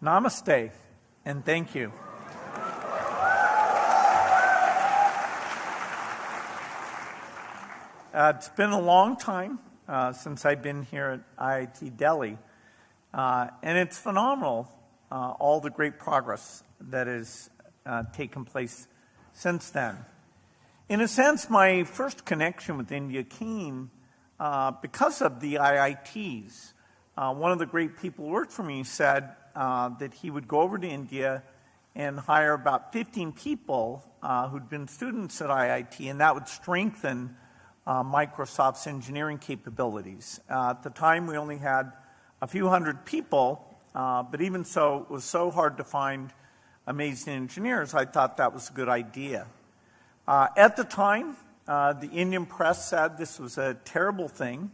Namaste, and thank you. It's been a long time since I've been here at IIT Delhi, and it's phenomenal, all the great progress that has taken place since then. In a sense, my first connection with India came because of the IITs. One of the great people who worked for me said that he would go over to India and hire about 15 people who'd been students at IIT, and that would strengthen Microsoft's engineering capabilities. At the time, we only had a few hundred people, but even so, it was so hard to find amazing engineers, I thought that was a good idea. At the time, the Indian press said this was a terrible thing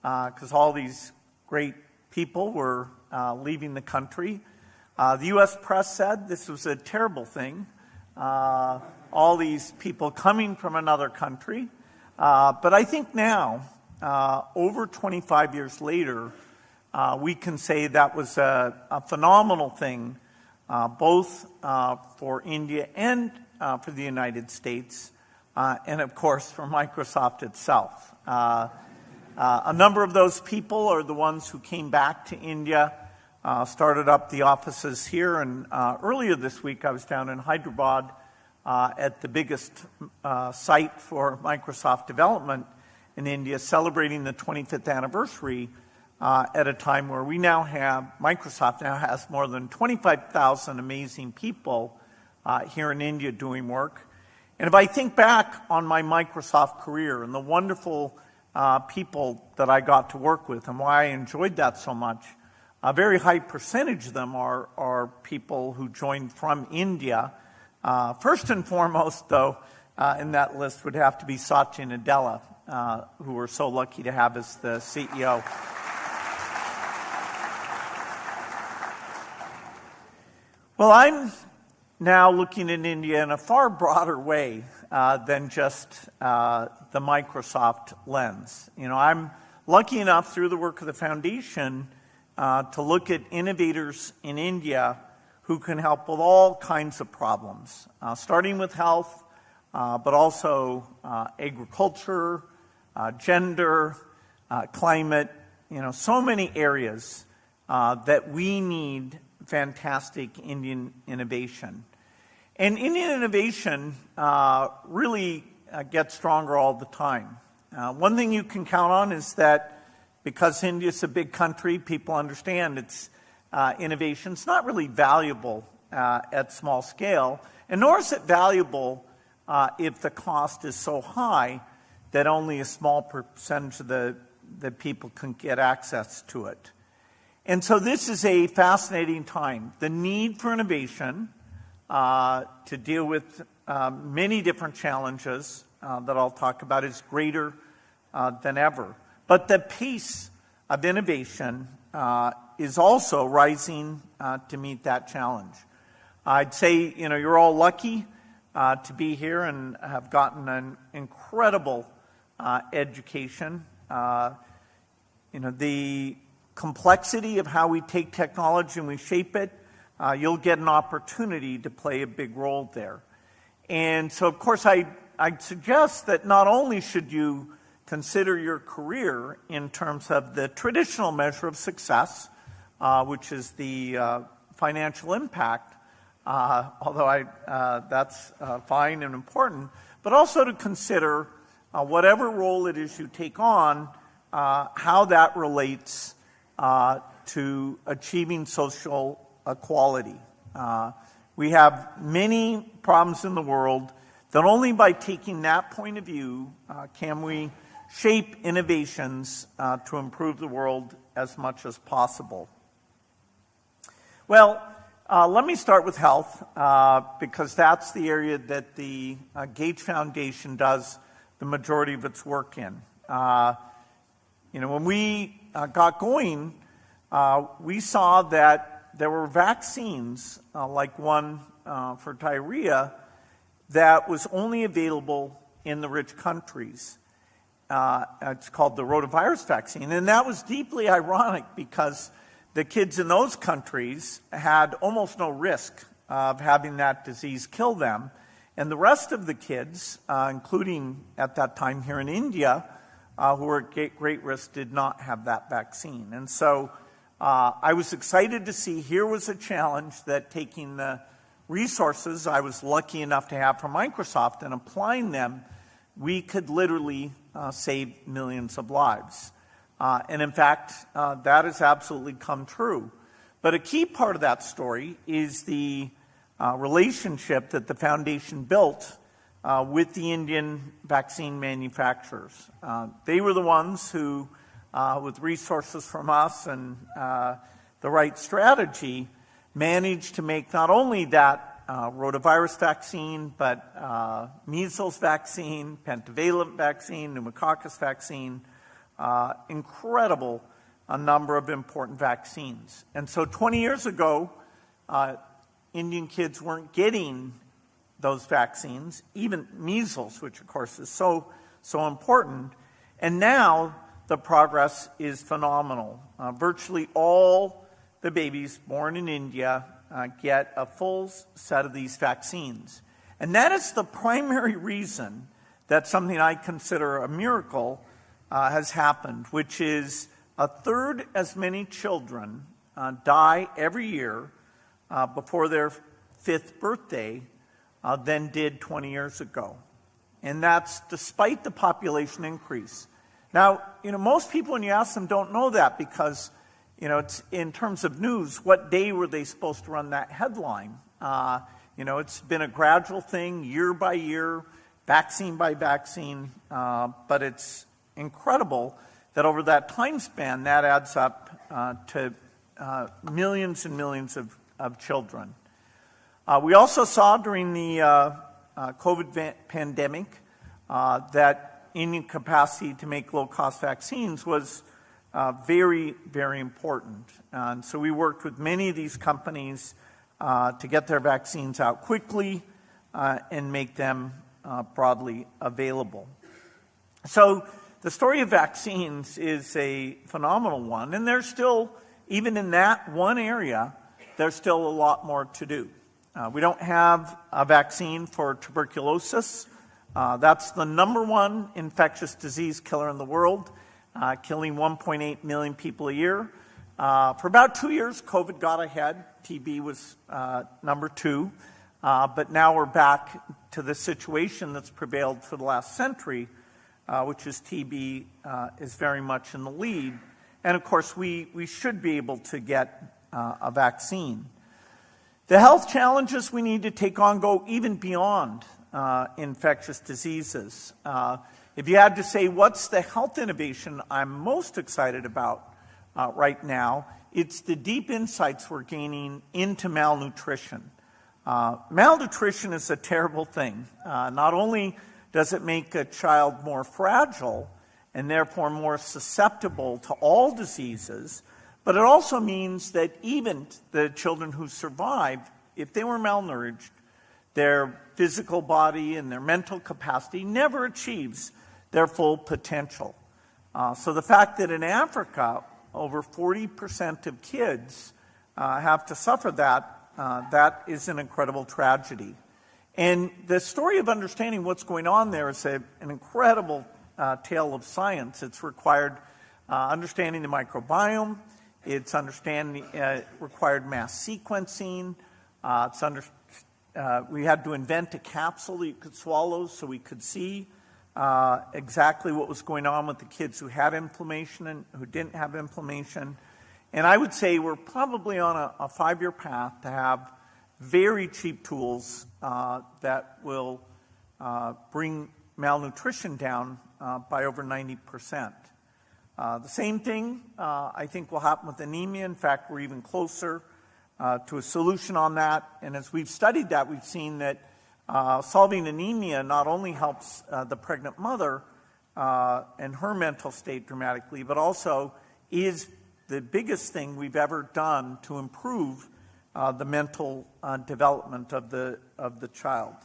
because all these great people were leaving the country. The U.S. press said this was a terrible thing, all these people coming from another country. But I think now, over 25 years later, we can say that was a phenomenal thing, both for India and for the United States, and of course for Microsoft itself. A number of those people are the ones who came back to India, started up the offices here, and earlier this week I was down in Hyderabad at the biggest site for Microsoft development in India, celebrating the 25th anniversary at a time where Microsoft now has more than 25,000 amazing people here in India doing work. And if I think back on my Microsoft career and the wonderful people that I got to work with and why I enjoyed that so much, a very high percentage of them are people who joined from India. First and foremost, though, in that list would have to be Satya Nadella, who we're so lucky to have as the CEO. Well, I'm now looking at India in a far broader way than just the Microsoft lens. You know, I'm lucky enough through the work of the foundation to look at innovators in India who can help with all kinds of problems, starting with health, but also agriculture, gender, climate, so many areas that we need fantastic Indian innovation. And Indian innovation really gets stronger all the time. One thing you can count on is that because India is a big country, people understand its innovation's not really valuable at small scale, and nor is it valuable if the cost is so high that only a small percentage of the people can get access to it. And so this is a fascinating time. The need for innovation to deal with many different challenges that I'll talk about is greater than ever. But the pace of innovation is also rising to meet that challenge. I'd say, you're all lucky to be here and have gotten an incredible education. The complexity of how we take technology and we shape it, you'll get an opportunity to play a big role there. And so, of course, I'd suggest that not only should you consider your career in terms of the traditional measure of success, which is the financial impact, although that's fine and important, but also to consider whatever role it is you take on, how that relates to achieving social equality. We have many problems in the world that only by taking that point of view can we shape innovations to improve the world as much as possible. Well, let me start with health because that's the area that the Gates Foundation does the majority of its work in. When we got going, we saw that there were vaccines, like one for diarrhea, that was only available in the rich countries. It's called the rotavirus vaccine. And that was deeply ironic because the kids in those countries had almost no risk of having that disease kill them. And the rest of the kids, including at that time here in India, who were at great risk, did not have that vaccine. And so I was excited to see here was a challenge that taking the resources I was lucky enough to have from Microsoft and applying them, we could literally save millions of lives. And in fact, that has absolutely come true. But a key part of that story is the relationship that the foundation built with the Indian vaccine manufacturers. They were the ones who, with resources from us and the right strategy, managed to make not only that rotavirus vaccine, but measles vaccine, pentavalent vaccine, pneumococcus vaccine, incredible a number of important vaccines. And so 20 years ago, Indian kids weren't getting those vaccines, even measles, which of course is so important. And now the progress is phenomenal. Virtually all the babies born in India get a full set of these vaccines. And that is the primary reason that something I consider a miracle has happened, which is a third as many children die every year before their 5th birthday than did 20 years ago. And that's despite the population increase. Now, most people, when you ask them, don't know that because, it's in terms of news, what day were they supposed to run that headline? It's been a gradual thing, year by year, vaccine by vaccine, but it's incredible that over that time span, that adds up to millions and millions of children. We also saw during the COVID pandemic that Indian capacity to make low-cost vaccines was very, very important. And so we worked with many of these companies to get their vaccines out quickly and make them broadly available. So the story of vaccines is a phenomenal one, and there's still, even in that one area, there's still a lot more to do. We don't have a vaccine for tuberculosis. That's the #1 infectious disease killer in the world, killing 1.8 million people a year. For about 2 years, COVID got ahead. TB was #2. But now we're back to the situation that's prevailed for the last century, which is TB is very much in the lead. And of course, we should be able to get a vaccine. The health challenges we need to take on go even beyond infectious diseases. If you had to say what's the health innovation I'm most excited about right now, it's the deep insights we're gaining into malnutrition. Malnutrition is a terrible thing. Not only does it make a child more fragile and therefore more susceptible to all diseases, but it also means that even the children who survive, if they were malnourished, their physical body and their mental capacity never achieves their full potential. So the fact that in Africa, over 40% of kids have to suffer that is an incredible tragedy. And the story of understanding what's going on there is an incredible tale of science. It's required understanding the microbiome. It's required mass sequencing. We had to invent a capsule that you could swallow so we could see exactly what was going on with the kids who had inflammation and who didn't have inflammation. And I would say we're probably on a 5-year path to have very cheap tools that will bring malnutrition down by over 90%. The same thing, I think, will happen with anemia. In fact, we're even closer to a solution on that. And as we've studied that, we've seen that solving anemia not only helps the pregnant mother and her mental state dramatically, but also is the biggest thing we've ever done to improve the mental development of the child.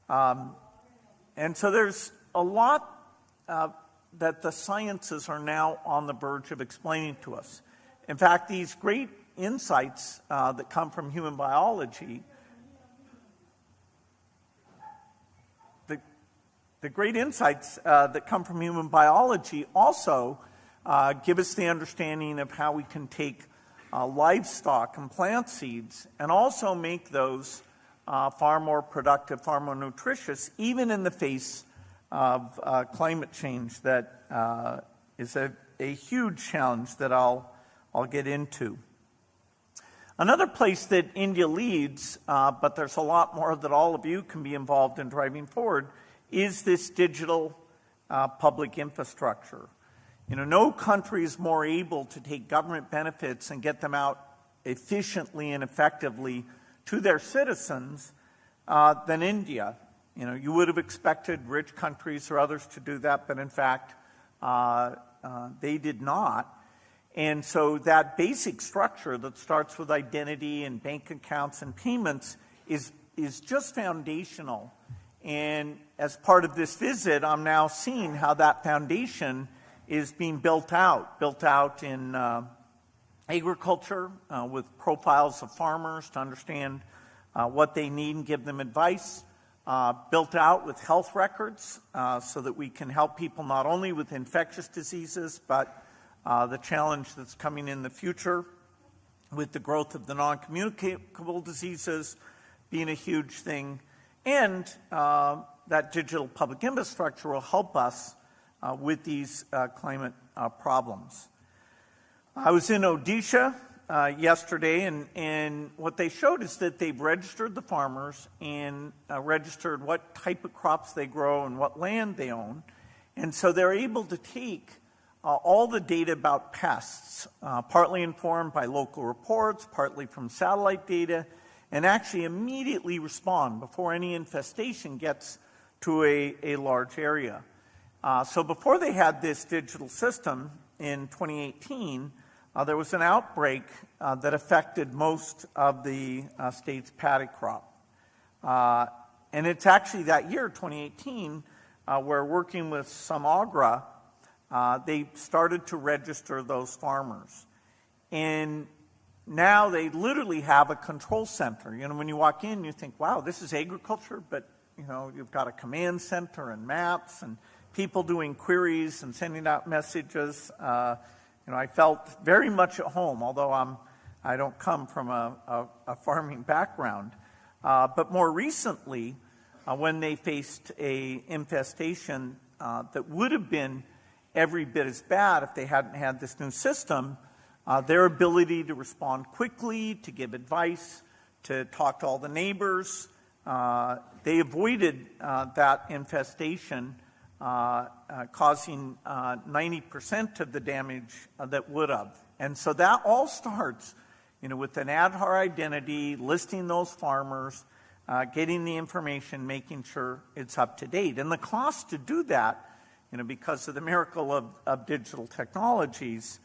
And so there's a lot that the sciences are now on the verge of explaining to us. In fact, these great insights that come from human biology, the great insights that come from human biology also give us the understanding of how we can take livestock and plant seeds and also make those far more productive, far more nutritious, even in the face of climate change that is a huge challenge that I'll get into. Another place that India leads, but there's a lot more that all of you can be involved in driving forward, is this digital public infrastructure. No country is more able to take government benefits and get them out efficiently and effectively to their citizens than India. You would have expected rich countries or others to do that, but in fact, they did not. And so that basic structure that starts with identity and bank accounts and payments is just foundational. And as part of this visit, I'm now seeing how that foundation is being built out in agriculture with profiles of farmers to understand what they need and give them advice, built out with health records so that we can help people not only with infectious diseases, but the challenge that's coming in the future with the growth of the non-communicable diseases being a huge thing. And that digital public infrastructure will help us with these climate problems. I was in Odisha yesterday, and what they showed is that they've registered the farmers and registered what type of crops they grow and what land they own. And so they're able to take all the data about pests, partly informed by local reports, partly from satellite data, and actually immediately respond before any infestation gets to a large area. So before they had this digital system in 2018, there was an outbreak that affected most of the state's paddy crop. And it's actually that year, 2018, where working with Samagra, they started to register those farmers. And now they literally have a control center. When you walk in, you think, wow, this is agriculture, but you've got a command center and maps and people doing queries and sending out messages. I felt very much at home, although I don't come from a farming background. But more recently, when they faced a infestation that would have been every bit as bad if they hadn't had this new system, their ability to respond quickly, to give advice, to talk to all the neighbors, they avoided that infestation, causing 90% of the damage that would have. And so that all starts, with an Aadhaar identity, listing those farmers, getting the information, making sure it's up to date. And the cost to do that, because of the miracle of digital technologies,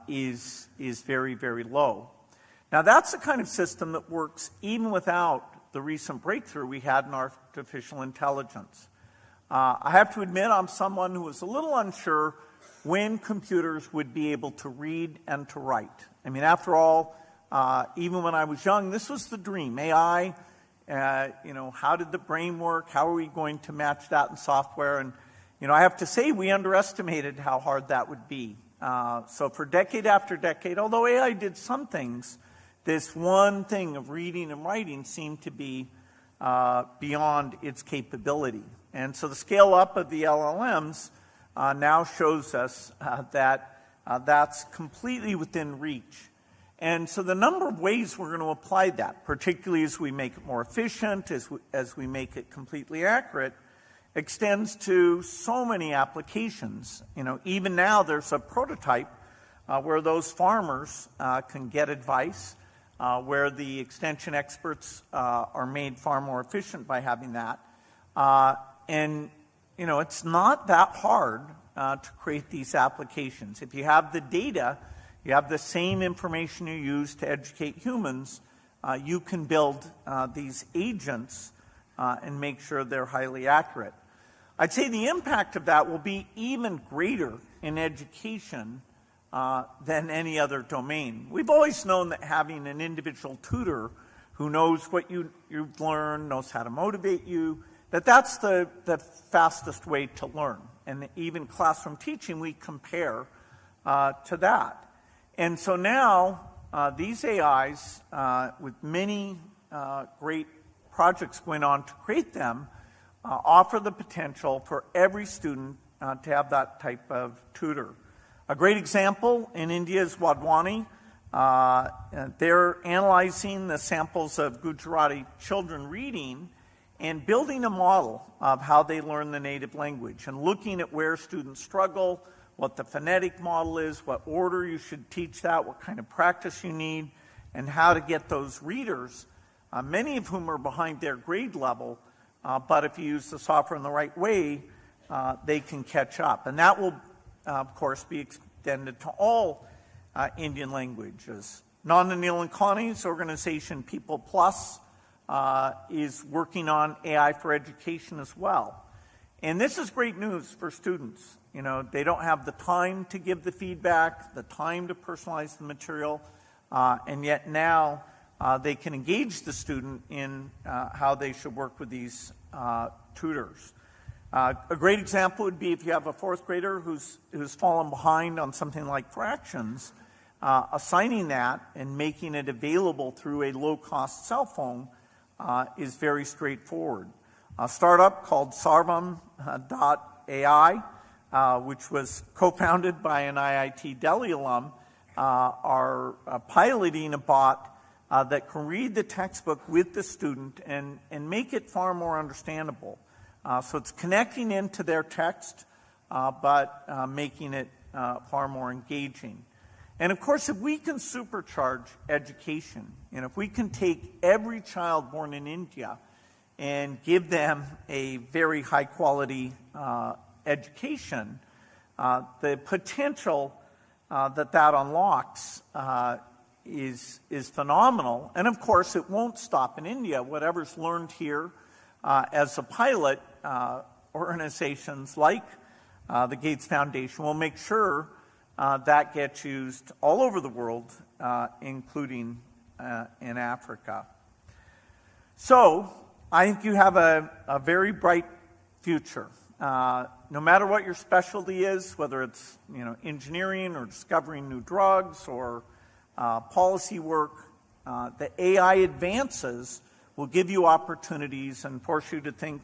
is very, very low. Now, that's the kind of system that works even without the recent breakthrough we had in artificial intelligence. I have to admit, I'm someone who was a little unsure when computers would be able to read and to write. After all, even when I was young, this was the dream. AI, how did the brain work? How are we going to match that in software? And, I have to say, we underestimated how hard that would be. So for decade after decade, although AI did some things, this one thing of reading and writing seemed to be beyond its capability. And so the scale up of the LLMs now shows us that that's completely within reach. And so the number of ways we're going to apply that, particularly as we make it more efficient, as we make it completely accurate, extends to so many applications. Even now there's a prototype where those farmers can get advice, where the extension experts are made far more efficient by having that. And it's not that hard to create these applications. If you have the data, you have the same information you use to educate humans, you can build these agents and make sure they're highly accurate. I'd say the impact of that will be even greater in education than any other domain. We've always known that having an individual tutor who knows what you've learned, knows how to motivate you, that's the fastest way to learn. And even classroom teaching, we compare to that. And so now, these AIs, with many great projects going on to create them, offer the potential for every student to have that type of tutor. A great example in India is Wadhwani. They're analyzing the samples of Gujarati children reading and building a model of how they learn the native language and looking at where students struggle, what the phonetic model is, what order you should teach that, what kind of practice you need, and how to get those readers, many of whom are behind their grade level, but if you use the software in the right way, they can catch up. And that will, of course, be extended to all Indian languages. Nanda Nilankanni's organization, People Plus, is working on AI for education as well. And this is great news for students. You know, they don't have the time to give the feedback, the time to personalize the material, and yet now they can engage the student in how they should work with these tutors. A great example would be if you have a fourth grader who's fallen behind on something like fractions, assigning that and making it available through a low-cost cell phone is very straightforward. A startup called Sarvam.ai, which was co-founded by an IIT Delhi alum, are piloting a bot that can read the textbook with the student and make it far more understandable. So it's connecting into their text, but making it far more engaging. And of course, if we can supercharge education, and if we can take every child born in India and give them a very high quality education, the potential that unlocks is phenomenal. And of course, it won't stop in India. Whatever's learned here as a pilot, organizations like the Gates Foundation will make sure that gets used all over the world, including in Africa. So I think you have a very bright future. No matter what your specialty is, whether it's engineering or discovering new drugs or policy work, the AI advances will give you opportunities and force you to think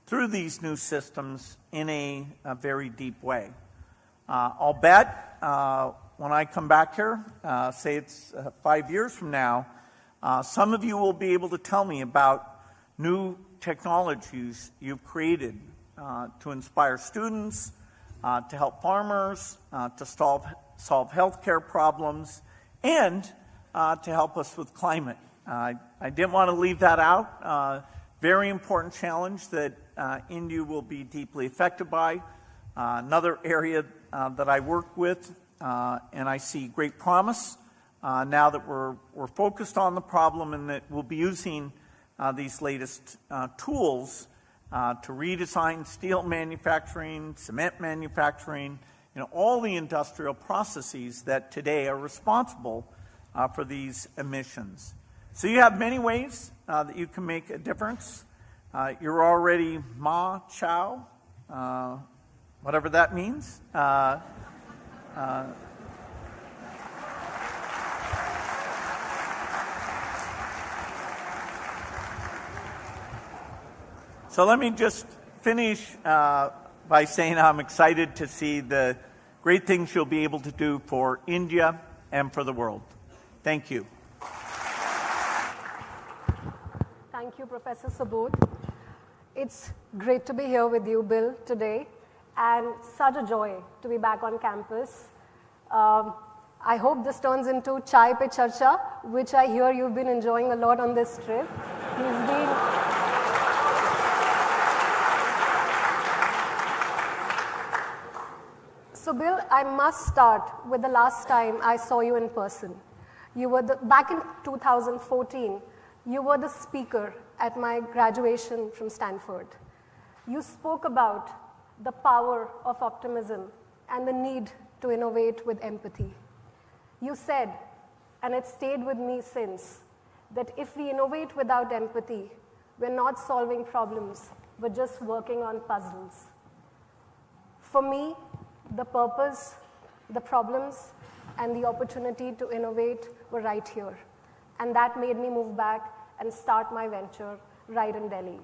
through these new systems in a very deep way. I'll bet when I come back here, say it's 5 years from now, some of you will be able to tell me about new technologies you've created to inspire students, to help farmers, to solve healthcare problems, and to help us with climate. I didn't want to leave that out. Very important challenge that India will be deeply affected by. Another area that I work with, and I see great promise now that we're focused on the problem and that we'll be using these latest tools to redesign steel manufacturing, cement manufacturing, all the industrial processes that today are responsible for these emissions. So you have many ways that you can make a difference. You're already Ma Chao, whatever that means. So let me just finish by saying I'm excited to see the great things you'll be able to do for India and for the world. Thank you. Thank you, Professor Subodh. It's great to be here with you, Bill, today, and such a joy to be back on campus. I hope this turns into Chai Pe Charcha, which I hear you've been enjoying a lot on this trip. So, Bill, I must start with the last time I saw you in person. You were back in 2014. You were the speaker at my graduation from Stanford. You spoke about the power of optimism and the need to innovate with empathy. You said, and it stayed with me since, that if we innovate without empathy, we're not solving problems, we're just working on puzzles. For me, the purpose, the problems, and the opportunity to innovate were right here. And that made me move back and start my venture right in Delhi.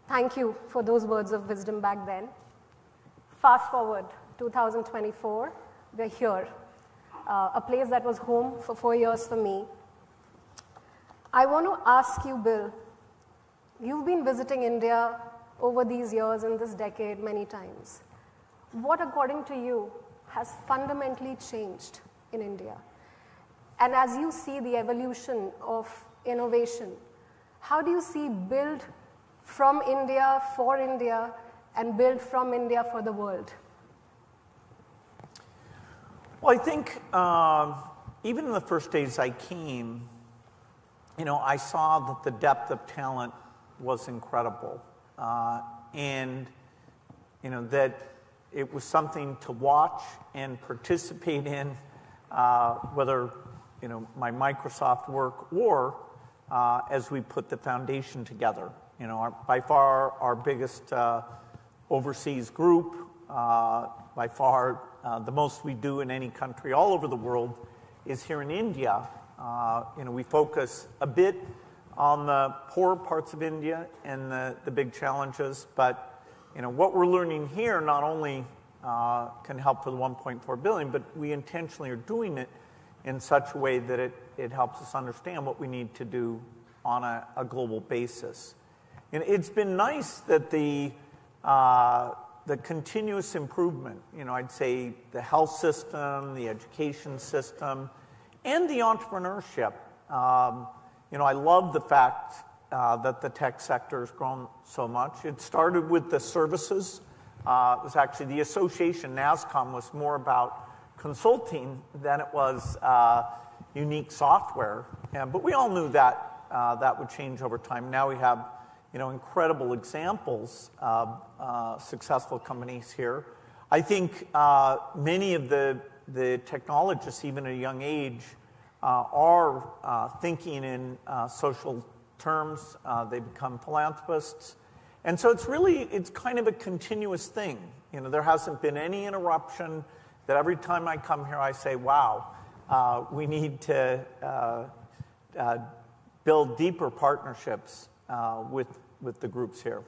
Thank you for those words of wisdom back then. Fast forward, 2024, we're here, a place that was home for 4 years for me. I want to ask you, Bill, you've been visiting India over these years in this decade many times. What, according to you, has fundamentally changed in India? And as you see the evolution of innovation, how do you see build from India for India and build from India for the world? Well, I think even in the first days I came, I saw that the depth of talent was incredible, and that it was something to watch and participate in, whether my Microsoft work or as we put the foundation together. By far our biggest overseas group, by far the most we do in any country all over the world is here in India. We focus a bit on the poor parts of India and the big challenges, but what we're learning here not only can help for the 1.4 billion, but we intentionally are doing it in such a way that it helps us understand what we need to do on a global basis. And it's been nice that the continuous improvement, I'd say the health system, the education system, and the entrepreneurship. I love the fact that the tech sector has grown so much. It started with the services. It was actually the association, NASCOM, was more about consulting than it was unique software. But we all knew that that would change over time. Now we have incredible examples of successful companies here. I think many of the technologists, even at a young age, are thinking in social terms. They become philanthropists. And so it's kind of a continuous thing. There hasn't been any interruption that every time I come here I say, wow, we need to build deeper partnerships with the groups here.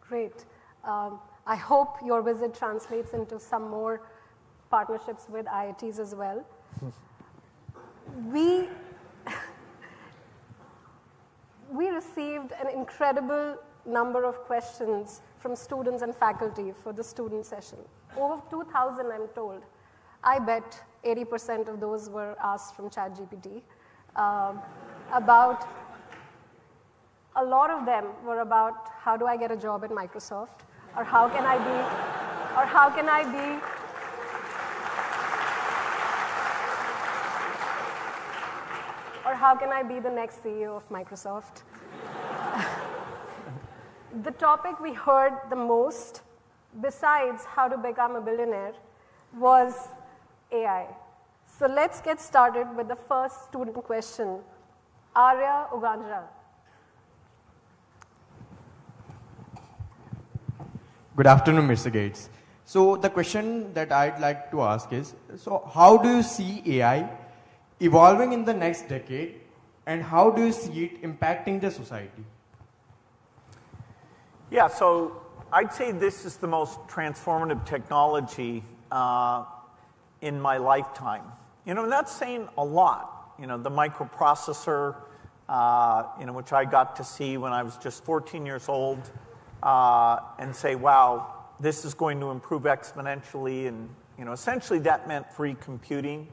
Great. I hope your visit translates into some more partnerships with IITs as well. We received an incredible number of questions from students and faculty for the student session. Over 2,000, I'm told. I bet 80% of those were asked from ChatGPT. A lot of them were about how do I get a job at Microsoft, or how can I be the next CEO of Microsoft. The topic we heard the most, besides how to become a billionaire, was AI. So let's get started with the first student question. Arya Ugandra. Good afternoon, Mr. Gates. So the question that I'd like to ask is, so how do you see AI evolving in the next decade, and how do you see it impacting the society? Yeah, so I'd say this is the most transformative technology in my lifetime. And that's saying a lot. The microprocessor, which I got to see when I was just 14 years old, and say, wow, this is going to improve exponentially. And, essentially that meant free computing.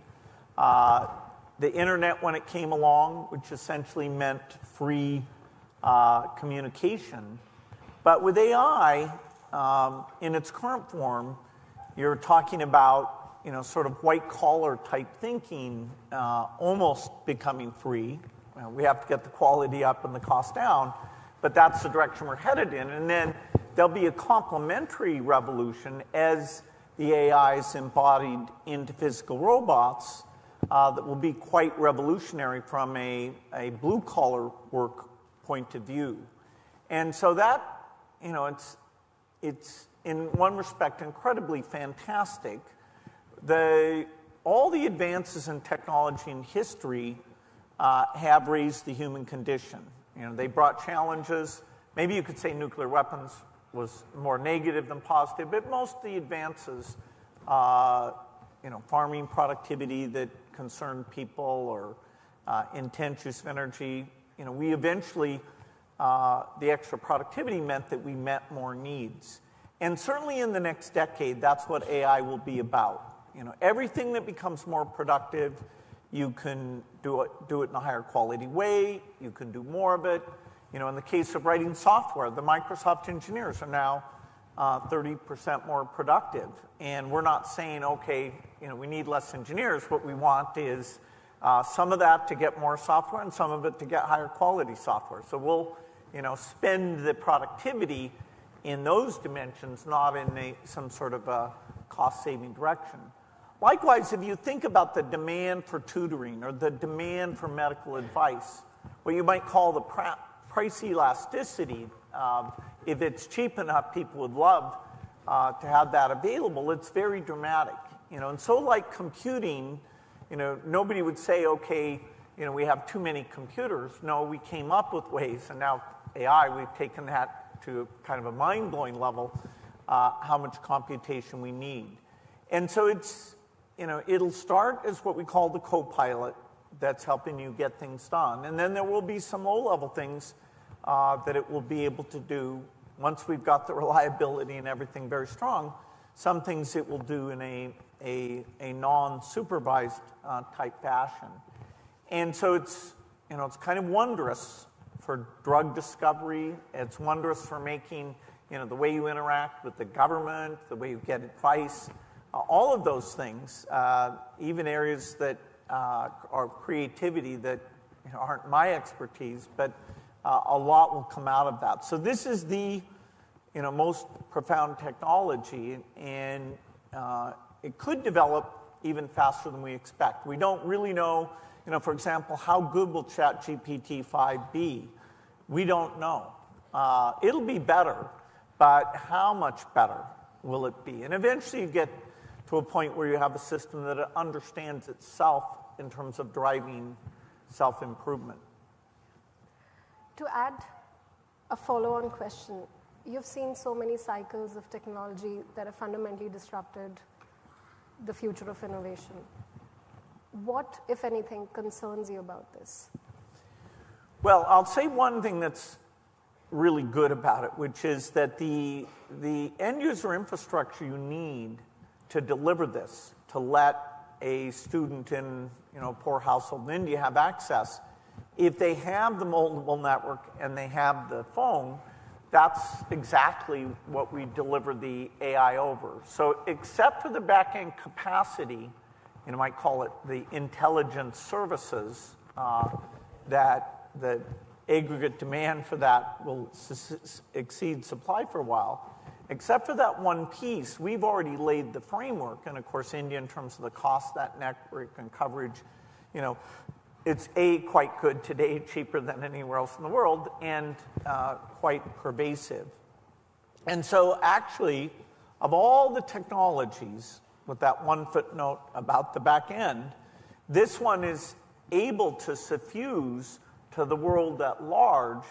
The internet, when it came along, which essentially meant free communication. But with AI, in its current form, you're talking about, sort of white-collar type thinking almost becoming free. We have to get the quality up and the cost down, but that's the direction we're headed in. And then there'll be a complementary revolution as the AIs embodied into physical robots that will be quite revolutionary from a blue-collar work point of view. And so that, you know, it's in one respect incredibly fantastic. All the advances in technology and history have raised the human condition. You know, they brought challenges. Maybe you could say nuclear weapons was more negative than positive, but most of the advances, you know, farming productivity that concerned people or intense use of energy, you know, we eventually, the extra productivity meant that we met more needs. And certainly in the next decade, that's what AI will be about. You know, everything that becomes more productive, you can do it in a higher quality way, you can do more of it. You know, in the case of writing software, the Microsoft engineers are now 30% more productive. And we're not saying, okay, you know, we need less engineers. What we want is some of that to get more software and some of it to get higher quality software. So we'll, you know, spend the productivity in those dimensions, not in some sort of a cost-saving direction. Likewise, if you think about the demand for tutoring or the demand for medical advice, what you might call the price elasticity, if it's cheap enough, people would love to have that available. It's very dramatic, you know. And so, like computing, you know, nobody would say, okay, you know, we have too many computers. No, we came up with ways, and now AI, we've taken that to kind of a mind-blowing level, how much computation we need. And so it's, you know, it'll start as what we call the co-pilot that's helping you get things done. And then there will be some low-level things that it will be able to do once we've got the reliability and everything very strong. Some things it will do in a non-supervised type fashion. And so it's, you know, it's kind of wondrous for drug discovery. It's wondrous for making, you know, the way you interact with the government, the way you get advice, all of those things, even areas that are creativity that, you know, aren't my expertise, but a lot will come out of that. So this is the, you know, most profound technology, and it could develop even faster than we expect. We don't really know, you know, for example, how good will ChatGPT-5 be? We don't know. It'll be better, but how much better will it be? And eventually you get to a point where you have a system that understands itself in terms of driving self-improvement. To add a follow-on question, you've seen so many cycles of technology that have fundamentally disrupted the future of innovation. What, if anything, concerns you about this? Well, I'll say one thing that's really good about it, which is that the end user infrastructure you need to deliver this, to let a student in, you know, a poor household in India have access, if they have the mobile network and they have the phone, that's exactly what we deliver the AI over. So except for the back-end capacity, you might call it the intelligence services, that the aggregate demand for that will exceed supply for a while. Except for that one piece, we've already laid the framework. And of course, India, in terms of the cost of that network and coverage, you know, it's quite good today, cheaper than anywhere else in the world, and quite pervasive. And so actually, of all the technologies, with that one footnote about the back end, this one is able to suffuse to the world at large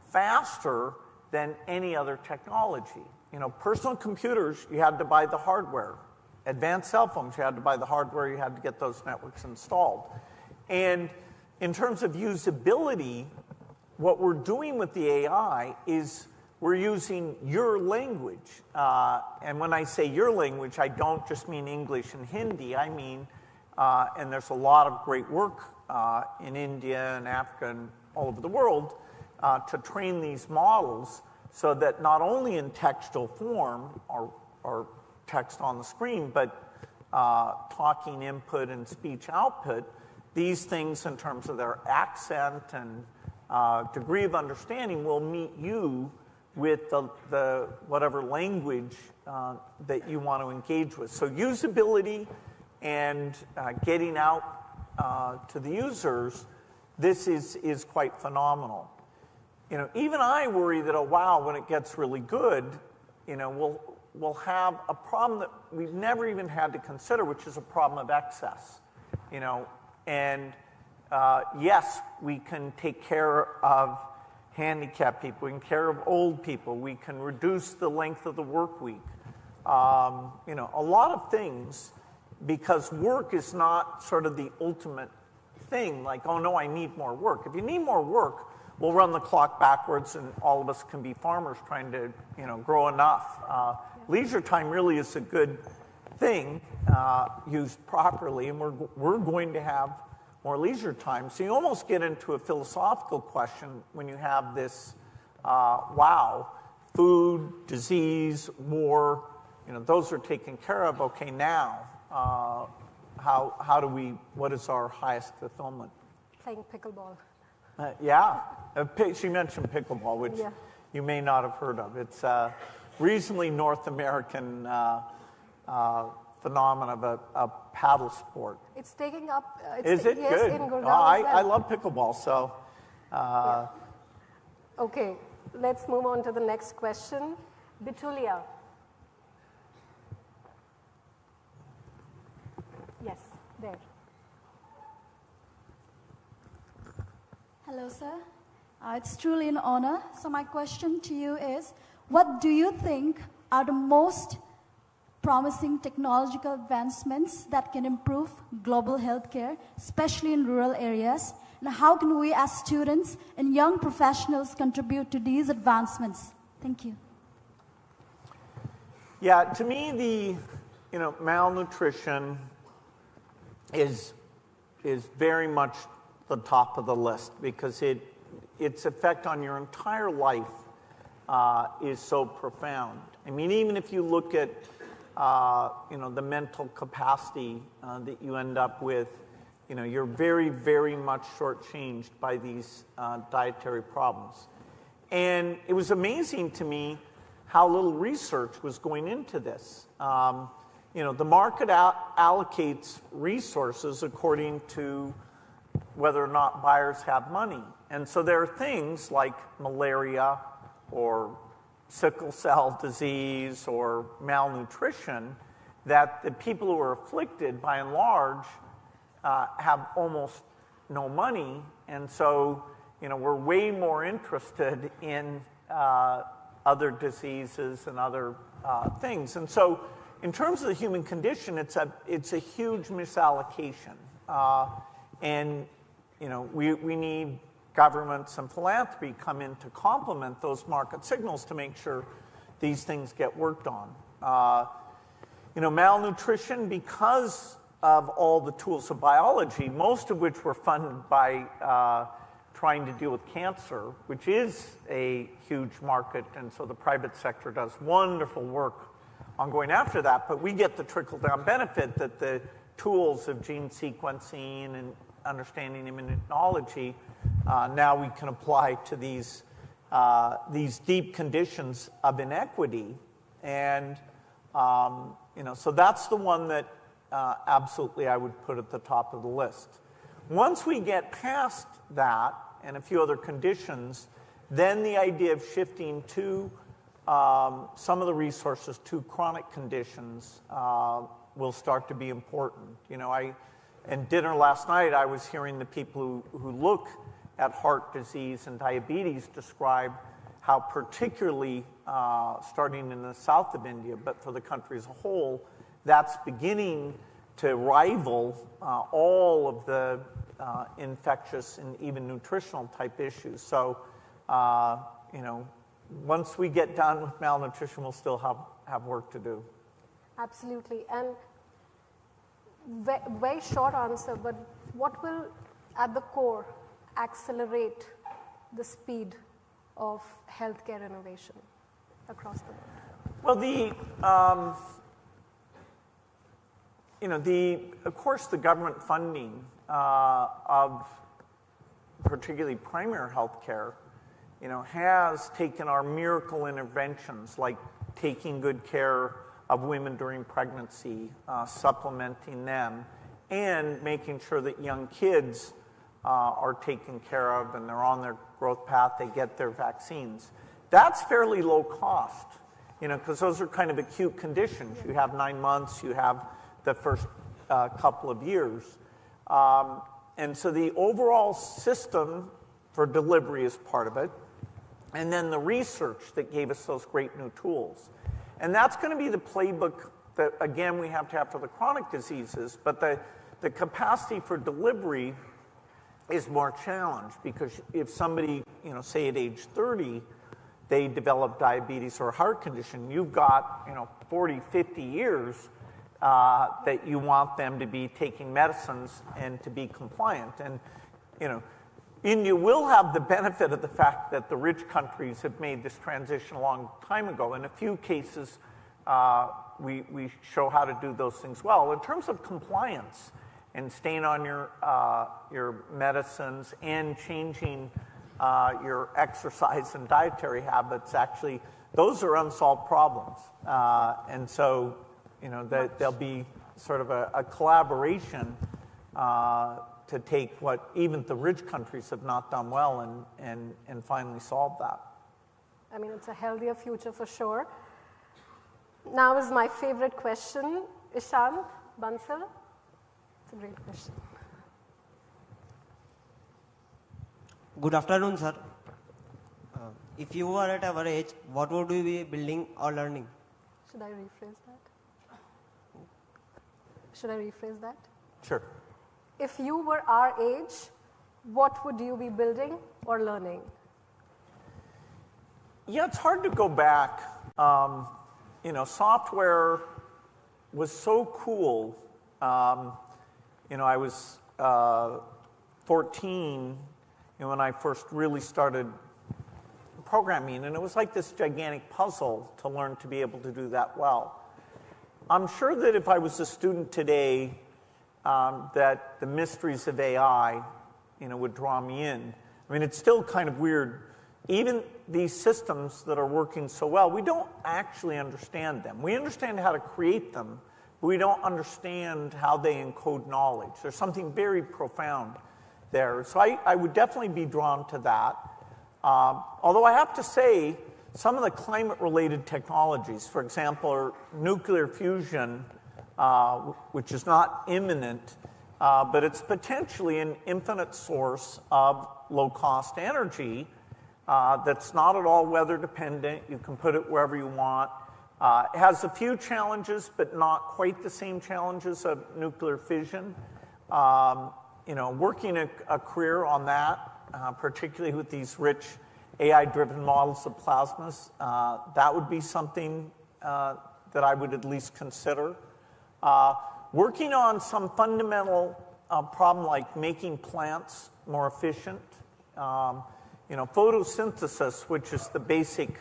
faster than any other technology. You know, personal computers, you had to buy the hardware. Advanced cell phones, you had to buy the hardware, you had to get those networks installed. And in terms of usability, what we're doing with the AI is we're using your language. And when I say your language, I don't just mean English and Hindi. I mean, and there's a lot of great work in India and Africa and all over the world to train these models so that not only in textual form or text on the screen, but talking input and speech output, these things in terms of their accent and degree of understanding will meet you with the whatever language that you want to engage with. So usability and getting out to the users, this is quite phenomenal. Even I worry that, oh wow, when it gets really good, we'll have a problem that we've never even had to consider, which is a problem of excess. And yes, we can take care of handicapped people, we can take care of old people, we can reduce the length of the work week. A lot of things, because work is not sort of the ultimate thing, like, oh no, I need more work. If you need more work, we'll run the clock backwards and all of us can be farmers trying to, grow enough. Leisure time really is a good thing used properly, and we're going to have more leisure time. So you almost get into a philosophical question when you have this, wow, food, disease, war, those are taken care of. Okay, now, how do we, what is our highest fulfillment? Playing pickleball. Yeah, she mentioned pickleball, which you may not have heard of. It's a reasonably North American phenomenon of a paddle sport. It's taking up. Is it? Yes, Good. in Gurgaon I love pickleball, so. Okay, let's move on to the next question. Bitulia. Yes, there. Hello, sir. It's truly an honor. So my question to you is, what do you think are the most promising technological advancements that can improve global healthcare, especially in rural areas? And how can we as students and young professionals contribute to these advancements? Thank you. Yeah, to me, malnutrition is very much the top of the list, because its effect on your entire life is so profound. I mean, even if you look at the mental capacity that you end up with, you're very, very much shortchanged by these dietary problems. And it was amazing to me how little research was going into this. The market allocates resources according to whether or not buyers have money. And so there are things like malaria or sickle cell disease or malnutrition that the people who are afflicted, by and large, have almost no money. And so, we're way more interested in other diseases and other things. And so, in terms of the human condition, it's a huge misallocation. And we need governments and philanthropy come in to complement those market signals to make sure these things get worked on. Malnutrition, because of all the tools of biology, most of which were funded by trying to deal with cancer, which is a huge market, and so the private sector does wonderful work on going after that, but we get the trickle-down benefit that the tools of gene sequencing and understanding immunology now we can apply to these deep conditions of inequity. And, so that's the one that absolutely I would put at the top of the list. Once we get past that and a few other conditions, then the idea of shifting to some of the resources to chronic conditions will start to be important. In dinner last night, I was hearing the people who look at heart disease and diabetes describe how particularly starting in the south of India, but for the country as a whole, that's beginning to rival all of the infectious and even nutritional type issues. So, once we get done with malnutrition, we'll still have work to do. Absolutely. And very short answer, but what will, at the core, accelerate the speed of healthcare innovation across the world? Well, of course, the government funding of particularly primary health care has taken our miracle interventions, like taking good care of women during pregnancy, supplementing them, and making sure that young kids are taken care of and they're on their growth path, they get their vaccines. That's fairly low cost, because those are kind of acute conditions. You have 9 months, you have the first couple of years. And so the overall system for delivery is part of it. And then the research that gave us those great new tools. And that's going to be the playbook that, again, we have to have for the chronic diseases. But the capacity for delivery is more challenged, because if somebody, say at age 30, they develop diabetes or a heart condition, you've got, 40, 50 years that you want them to be taking medicines and to be compliant. And, India will have the benefit of the fact that the rich countries have made this transition a long time ago. In a few cases, we show how to do those things well. In terms of compliance and staying on your medicines and changing your exercise and dietary habits, actually, those are unsolved problems. And so, there'll be sort of a collaboration to take what even the rich countries have not done well and finally solve that. I mean, it's a healthier future for sure. Now is my favorite question. Ishant Bansal. It's a great question. Good afternoon, sir. If you were at our age, what would you be building or learning? Should I rephrase that? Sure. If you were our age, what would you be building or learning? Yeah, it's hard to go back. Software was so cool. I was 14 when I first really started programming, and it was like this gigantic puzzle to learn to be able to do that well. I'm sure that if I was a student today, that the mysteries of AI, would draw me in. I mean, it's still kind of weird. Even these systems that are working so well, we don't actually understand them. We understand how to create them, but we don't understand how they encode knowledge. There's something very profound there. So I would definitely be drawn to that. Although I have to say, some of the climate-related technologies, for example, nuclear fusion, which is not imminent, but it's potentially an infinite source of low-cost energy that's not at all weather-dependent. You can put it wherever you want. It has a few challenges, but not quite the same challenges of nuclear fission. Working a career on that, particularly with these rich AI-driven models of plasmas, that would be something that I would at least consider. Working on some fundamental problem like making plants more efficient. Photosynthesis, which is the basic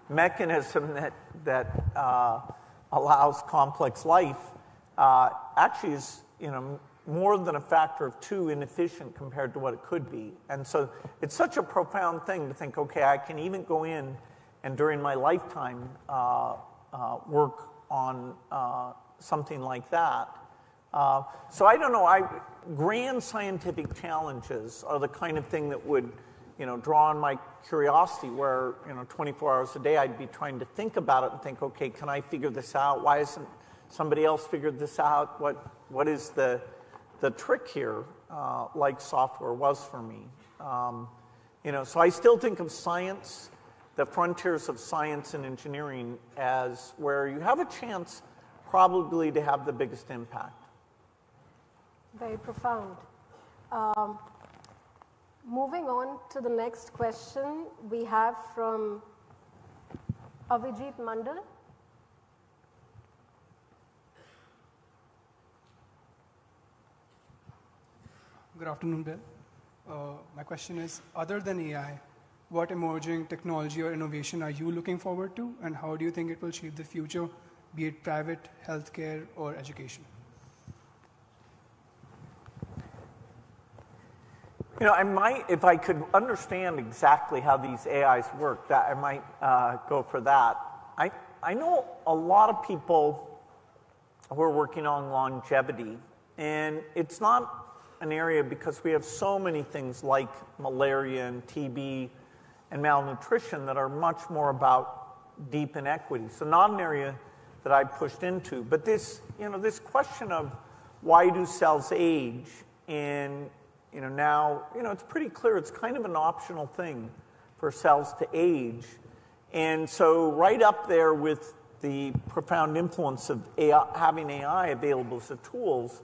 mechanism that allows complex life, actually is more than a factor of 2 inefficient compared to what it could be. And so it's such a profound thing to think, okay, I can even go in and during my lifetime work on something like that. So I don't know, grand scientific challenges are the kind of thing that would draw on my curiosity, where 24 hours a day I'd be trying to think about it and think, okay, can I figure this out? Why hasn't somebody else figured this out? What is the trick here, like software was for me? So I still think of science, the frontiers of science and engineering, as where you have a chance probably to have the biggest impact. Very profound. Moving on to the next question we have from Avijit Mandal. Good afternoon, Bill. My question is, other than AI, what emerging technology or innovation are you looking forward to, and how do you think it will shape the future, be it private, healthcare, or education? if I could understand exactly how these AIs work, that I might go for that. I know a lot of people who are working on longevity, and it's not an area because we have so many things like malaria and TB and malnutrition that are much more about deep inequity. So not an area that I pushed into, but this question of why do cells age, and now it's pretty clear it's kind of an optional thing for cells to age, and so right up there with the profound influence of having AI available as a tools,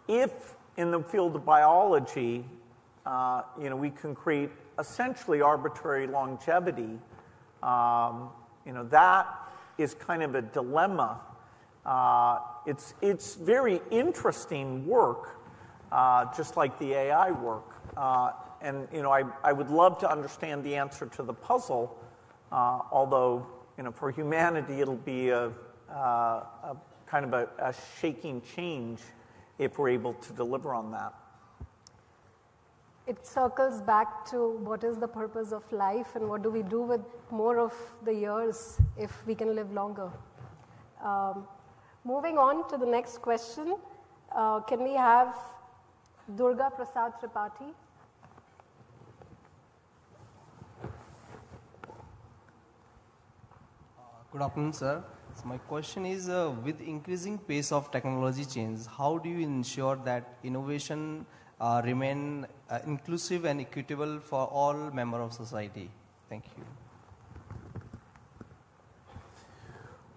if in the field of biology, we can create essentially arbitrary longevity, that is kind of a dilemma. It's very interesting work, just like the AI work. And I would love to understand the answer to the puzzle, although for humanity it'll be a kind of a shaking change if we're able to deliver on that. It circles back to what is the purpose of life and what do we do with more of the years if we can live longer. Moving on to the next question, can we have Durga Prasad Tripathi? Good afternoon, sir. So my question is, with increasing pace of technology change, how do you ensure that innovation remain inclusive and equitable for all members of society? Thank you.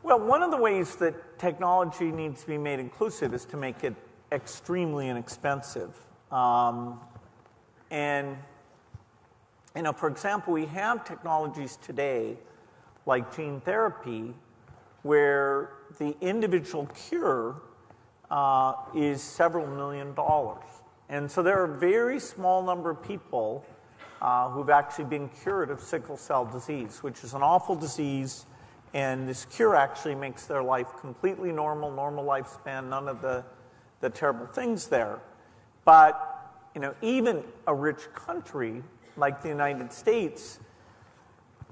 Well, one of the ways that technology needs to be made inclusive is to make it extremely inexpensive. And, for example, we have technologies today like gene therapy where the individual cure is several $1 million. And so there are a very small number of people who've actually been cured of sickle cell disease, which is an awful disease, and this cure actually makes their life completely normal lifespan, none of the terrible things there. But, even a rich country like the United States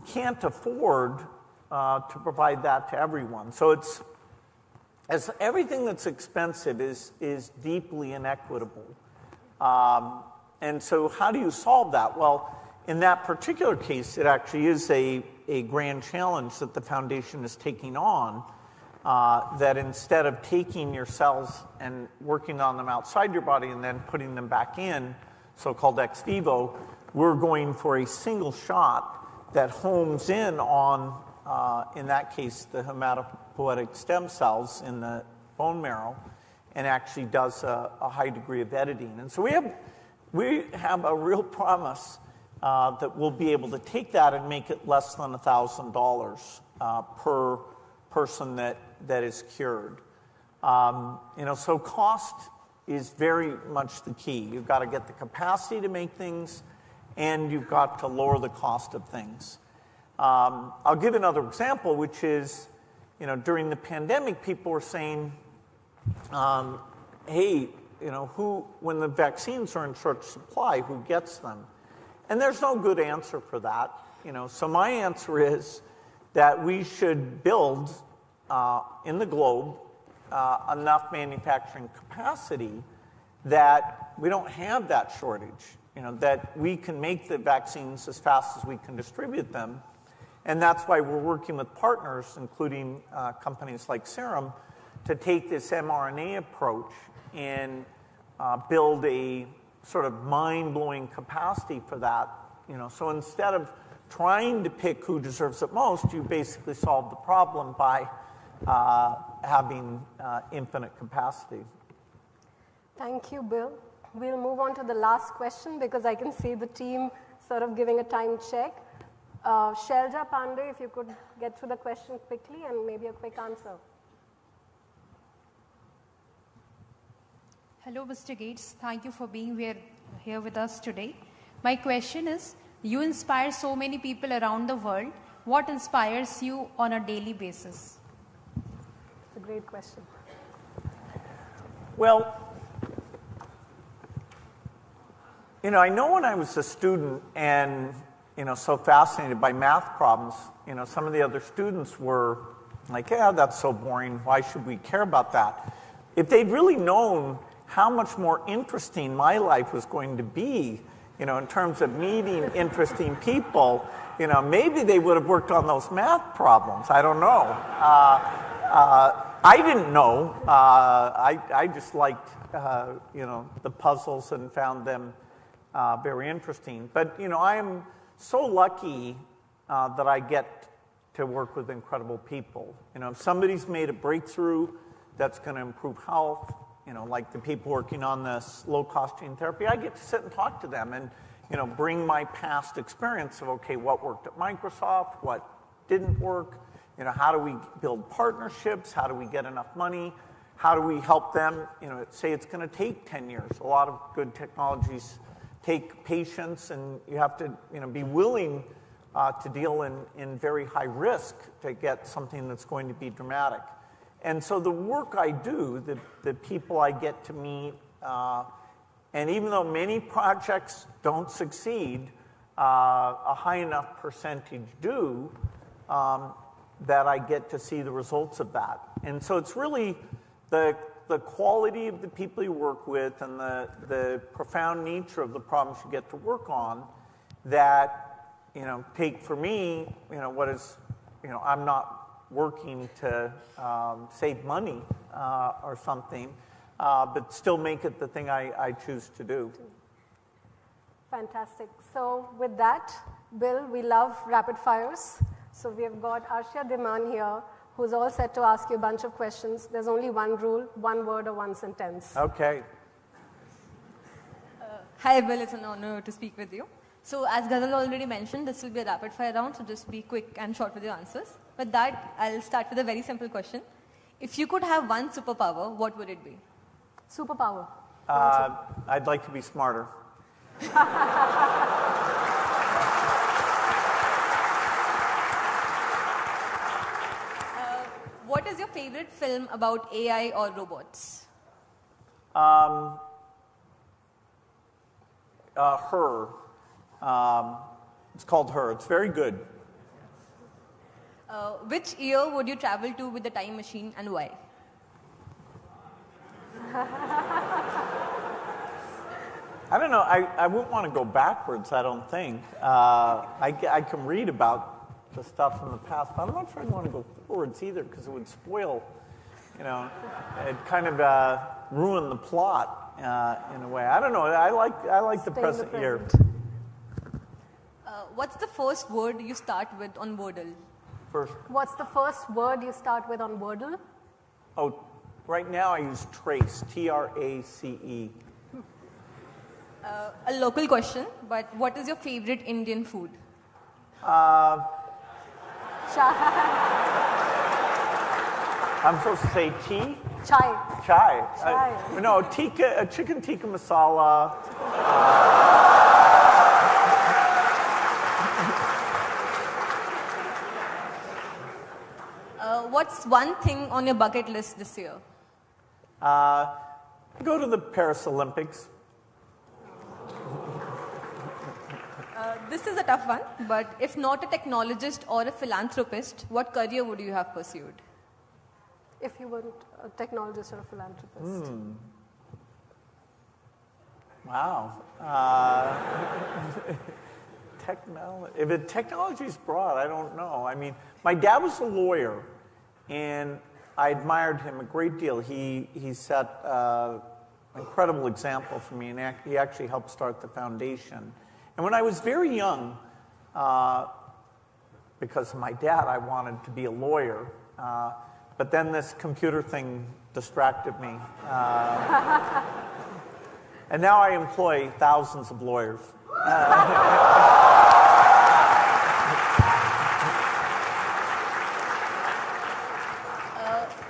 can't afford to provide that to everyone. So everything that's expensive is deeply inequitable. And so how do you solve that? Well, in that particular case, it actually is a grand challenge that the foundation is taking on, that instead of taking your cells and working on them outside your body and then putting them back in, so-called ex vivo, we're going for a single shot that homes in on, in that case, the hematopoietic stem cells in the bone marrow, and actually does a high degree of editing. And so we have a real promise that we'll be able to take that and make it less than $1,000 per person that is cured. So cost is very much the key. You've got to get the capacity to make things, and you've got to lower the cost of things. I'll give another example, which is, during the pandemic, people were saying, hey, when the vaccines are in short supply, who gets them? And there's no good answer for that. So my answer is that we should build in the globe enough manufacturing capacity that we don't have that shortage, that we can make the vaccines as fast as we can distribute them. And that's why we're working with partners, including companies like Serum, to take this mRNA approach and build a sort of mind-blowing capacity for that. So instead of trying to pick who deserves it most, you basically solve the problem by having infinite capacity. Thank you, Bill. We'll move on to the last question because I can see the team sort of giving a time check. Shelja Pandey, if you could get through the question quickly and maybe a quick answer. Hello, Mr. Gates. Thank you for being here with us today. My question is, you inspire so many people around the world. What inspires you on a daily basis? It's a great question. Well, I know when I was a student and, so fascinated by math problems, some of the other students were like, yeah, that's so boring. Why should we care about that? If they'd really known how much more interesting my life was going to be, in terms of meeting interesting people, maybe they would have worked on those math problems. I don't know. I didn't know. I just liked, the puzzles and found them very interesting. But, I am so lucky that I get to work with incredible people. If somebody's made a breakthrough that's going to improve health, like the people working on this low-cost gene therapy, I get to sit and talk to them and, bring my past experience of, okay, what worked at Microsoft, what didn't work, how do we build partnerships, how do we get enough money, how do we help them, say it's going to take 10 years. A lot of good technologies take patience, and you have to, be willing to deal in very high risk to get something that's going to be dramatic. And so the work I do, the people I get to meet, and even though many projects don't succeed, a high enough percentage do, that I get to see the results of that. And so it's really the quality of the people you work with and the profound nature of the problems you get to work on that, take for me, what is, I'm not working to save money or something, but still make it the thing I choose to do. Fantastic. So with that, Bill, we love rapid fires. So we have got Arshia Diman here, who's all set to ask you a bunch of questions. There's only one rule, one word or one sentence. Okay. Hi, Bill. It's an honor to speak with you. So as Ghazal already mentioned, this will be a rapid fire round, so just be quick and short with your answers. With that, I'll start with a very simple question. If you could have one superpower, what would it be? Superpower. I'd like to be smarter. What is your favorite film about AI or robots? Her. It's called Her. It's very good. Which year would you travel to with the time machine and why? I don't know. I wouldn't want to go backwards, I don't think. I can read about the stuff from the past, but I'm not sure I'd want to go forwards either because it would spoil, it'd kind of ruin the plot in a way. I don't know. I like the present year. What's the first word you start with on Wordle? What's the first word you start with on Wordle? Oh, right now I use trace, T-R-A-C-E. A local question, but what is your favorite Indian food? I'm supposed to say tea? Chai. Chai. No, tikka, chicken tikka masala. What's one thing on your bucket list this year? Go to the Paris Olympics. This is a tough one, but if not a technologist or a philanthropist, what career would you have pursued? If you weren't a technologist or a philanthropist. Wow. If technology is broad, I don't know. I mean, my dad was a lawyer, and I admired him a great deal. He set an incredible example for me, and he actually helped start the foundation. And when I was very young, because of my dad, I wanted to be a lawyer. But then this computer thing distracted me. And now I employ thousands of lawyers.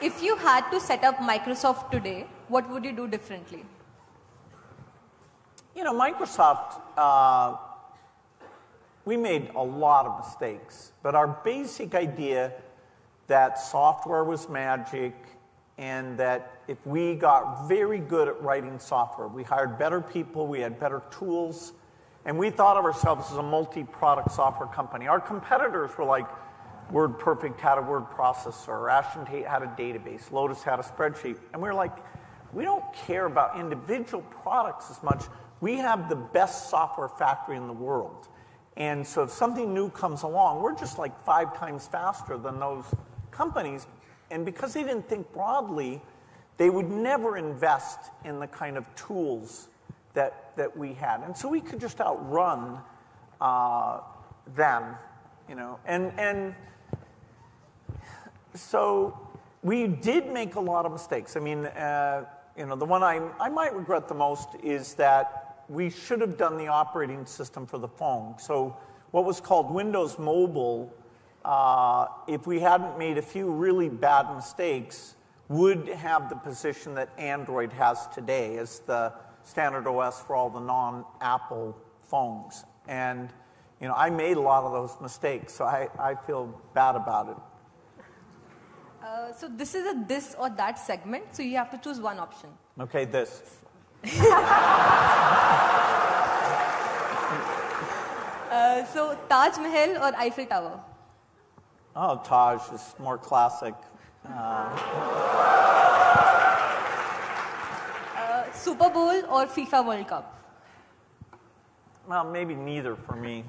If you had to set up Microsoft today, what would you do differently? Microsoft, we made a lot of mistakes, but our basic idea that software was magic and that if we got very good at writing software, we hired better people, we had better tools, and we thought of ourselves as a multi-product software company. Our competitors were like, WordPerfect had a word processor, Ashton Tate had a database, Lotus had a spreadsheet, and we were like, we don't care about individual products as much. We have the best software factory in the world. And so if something new comes along, we're just like 5 times faster than those companies. And because they didn't think broadly, they would never invest in the kind of tools that we had. And so we could just outrun them, you know. And so we did make a lot of mistakes. I mean, you know, the one I might regret the most is that we should have done the operating system for the phone. So what was called Windows Mobile, if we hadn't made a few really bad mistakes, would have the position that Android has today as the standard OS for all the non-Apple phones. And, you know, I made a lot of those mistakes, so I feel bad about it. So this is a this or that segment, so you have to choose one option. Okay, this. So Taj Mahal or Eiffel Tower? Oh, Taj is more classic. Super Bowl or FIFA World Cup? Well, maybe neither for me.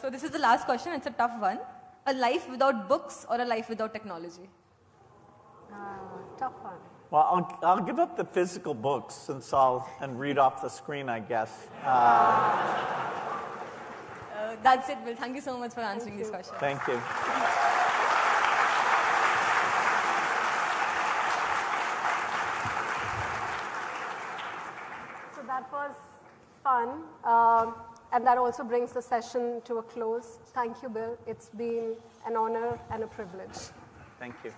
So this is the last question. It's a tough one. A life without books or a life without technology? Tough one. Well, I'll give up the physical books and read off the screen, I guess. That's it, Bill. Thank you so much for answering these questions. Thank you. So that was fun. And that also brings the session to a close. Thank you, Bill. It's been an honor and a privilege. Thank you.